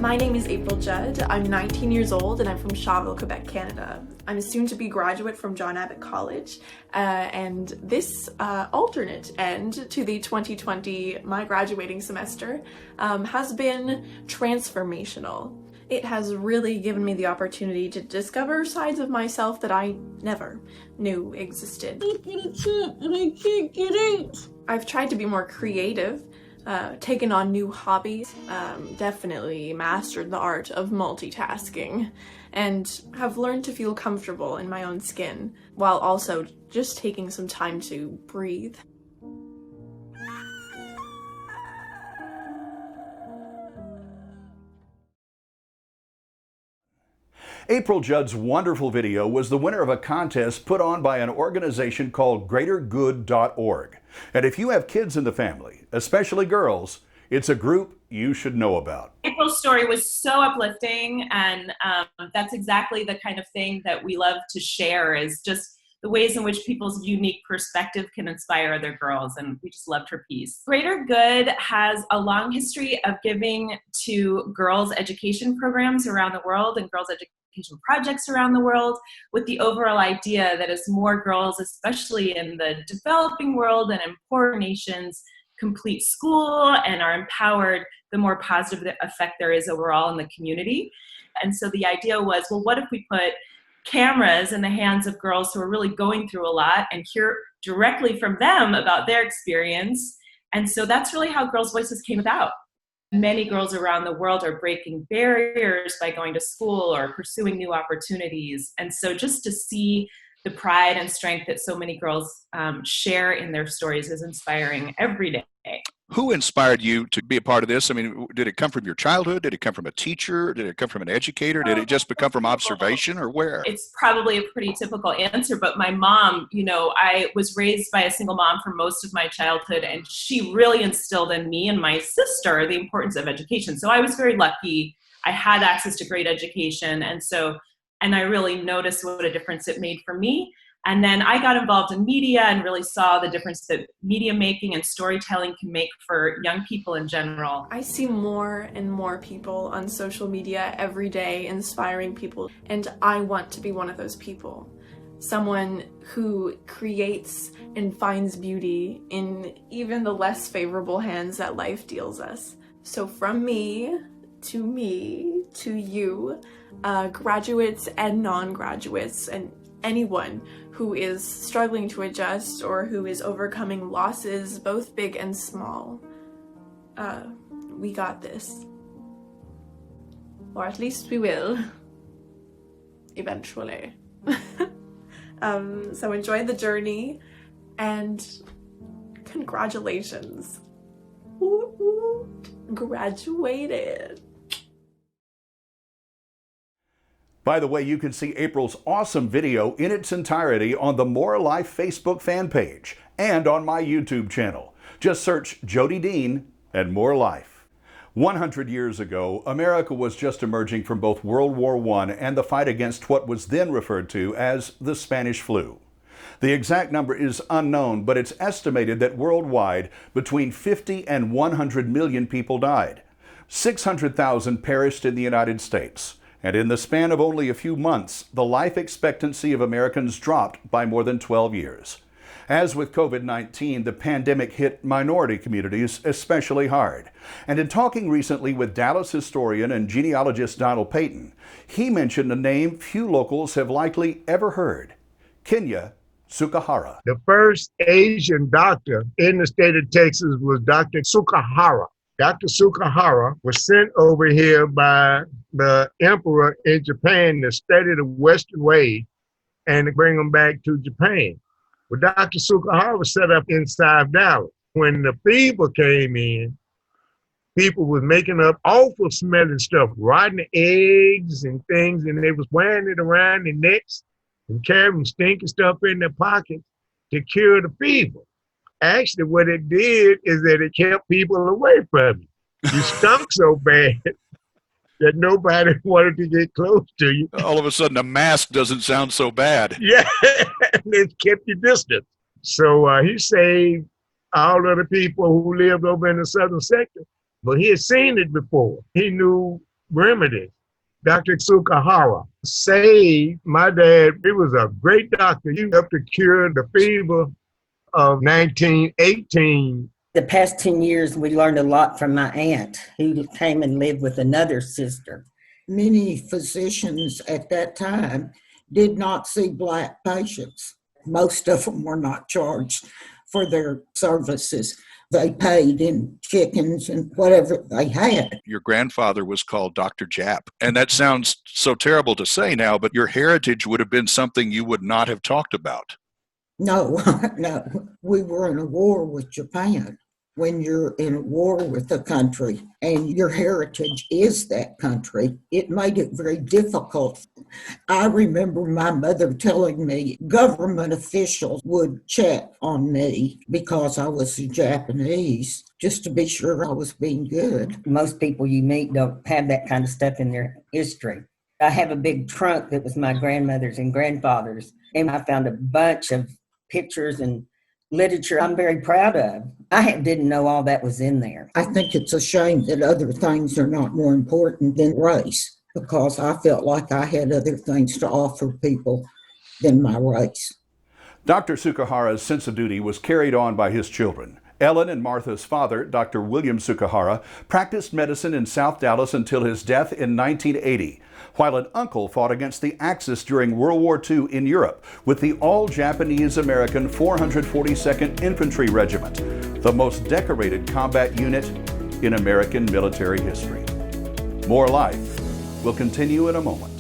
My name is April Judd. I'm 19 years old and I'm from SHAWVILLE, Quebec, Canada. I'm a soon-to-be graduate from John Abbott College, and this alternate end to the 2020 my graduating semester has been transformational. It has really given me the opportunity to discover sides of myself that I never knew existed. I've tried to be more creative, taken on new hobbies, definitely mastered the art of multitasking, and have learned to feel comfortable in my own skin, while also just taking some time to breathe. April Judd's wonderful video was the winner of a contest put on by an organization called GreaterGood.org. And if you have kids in the family, especially girls, it's a group you should know about. April's story was so uplifting, and that's exactly the kind of thing that we love to share, is just the ways in which people's unique perspective can inspire other girls, and we just loved her piece. Greater Good has a long history of giving to girls' education programs around the world and girls' education projects around the world, with the overall idea that as more girls, especially in the developing world and in poorer nations, complete school and are empowered, the more positive effect there is overall in the community. And so the idea was, well, what if we put cameras in the hands of girls who are really going through a lot and hear directly from them about their experience? And so that's really how Girls' Voices came about. Many girls around the world are breaking barriers by going to school or pursuing new opportunities. And so just to see the pride and strength that so many girls share in their stories is inspiring every day. Who inspired you to be a part of this? I mean, did it come from your childhood? Did it come from a teacher? Did it come from an educator? Did it just come from observation, or where? It's probably a pretty typical answer, but my mom, I was raised by a single mom for most of my childhood, and she really instilled in me and my sister the importance of education. So I was very lucky. I had access to great education, and I really noticed what a difference it made for me. And then I got involved in media and really saw the difference that media making and storytelling can make for young people in general. I see more and more people on social media every day inspiring people, and I want to be one of those people. Someone who creates and finds beauty in even the less favorable hands that life deals us. So from me, to you, graduates and non-graduates, and anyone who is struggling to adjust or who is overcoming losses, both big and small. We got this. Or at least we will. Eventually. So enjoy the journey, and congratulations. Graduated. By the way, you can see April's awesome video in its entirety on the More Life Facebook fan page and on my YouTube channel. Just search Jody Dean and More Life. 100 years ago, America was just emerging from both World War I and the fight against what was then referred to as the Spanish flu. The exact number is unknown, but it's estimated that worldwide between 50 and 100 million people died. 600,000 perished in the United States. And in the span of only a few months, the life expectancy of Americans dropped by more than 12 years. As with COVID-19, the pandemic hit minority communities especially hard. And in talking recently with Dallas historian and genealogist Donald Payton, he mentioned a name few locals have likely ever heard: KINYA TSUKAHARA. The first Asian doctor in the state of Texas was Dr. TSUKAHARA. Dr. TSUKAHARA was sent over here by the emperor in Japan to study the Western way and to bring them back to Japan. Well, Dr. TSUKAHARA was set up inside Dallas. When the fever came in, people was making up awful smelling stuff, rotten eggs and things, and they was wearing it around their necks and carrying stinking stuff in their pockets to cure the fever. Actually, what it did is that it kept people away from you. You stunk so bad that nobody wanted to get close to you. All of a sudden, a mask doesn't sound so bad. Yeah, it kept you distant. So he saved all of the people who lived over in the southern sector, but he had seen it before. He knew remedy. Dr. Tsukahara saved my dad. He was a great doctor. He helped to cure the fever of 1918. The past 10 years, we learned a lot from my aunt, who came and lived with another sister. Many physicians at that time did not see Black patients. Most of them were not charged for their services. They paid in chickens and whatever they had. Your grandfather was called Dr. Jap. And that sounds so terrible to say now, but your heritage would have been something you would not have talked about. No, no. We were in a war with Japan. When you're in a war with a country and your heritage is that country, it made it very difficult. I remember my mother telling me government officials would check on me because I was Japanese, just to be sure I was being good. Most people you meet don't have that kind of stuff in their history. I have a big trunk that was my grandmother's and grandfather's, and I found a bunch of pictures and literature I'm very proud of. I didn't know all that was in there. I think it's a shame that other things are not more important than race, because I felt like I had other things to offer people than my race. Dr. Tsukahara's sense of duty was carried on by his children. Ellen and Martha's father, Dr. William Tsukahara, practiced medicine in South Dallas until his death in 1980, while an uncle fought against the Axis during World War II in Europe with the all-Japanese American 442nd Infantry Regiment, the most decorated combat unit in American military history. More Life will continue in a moment.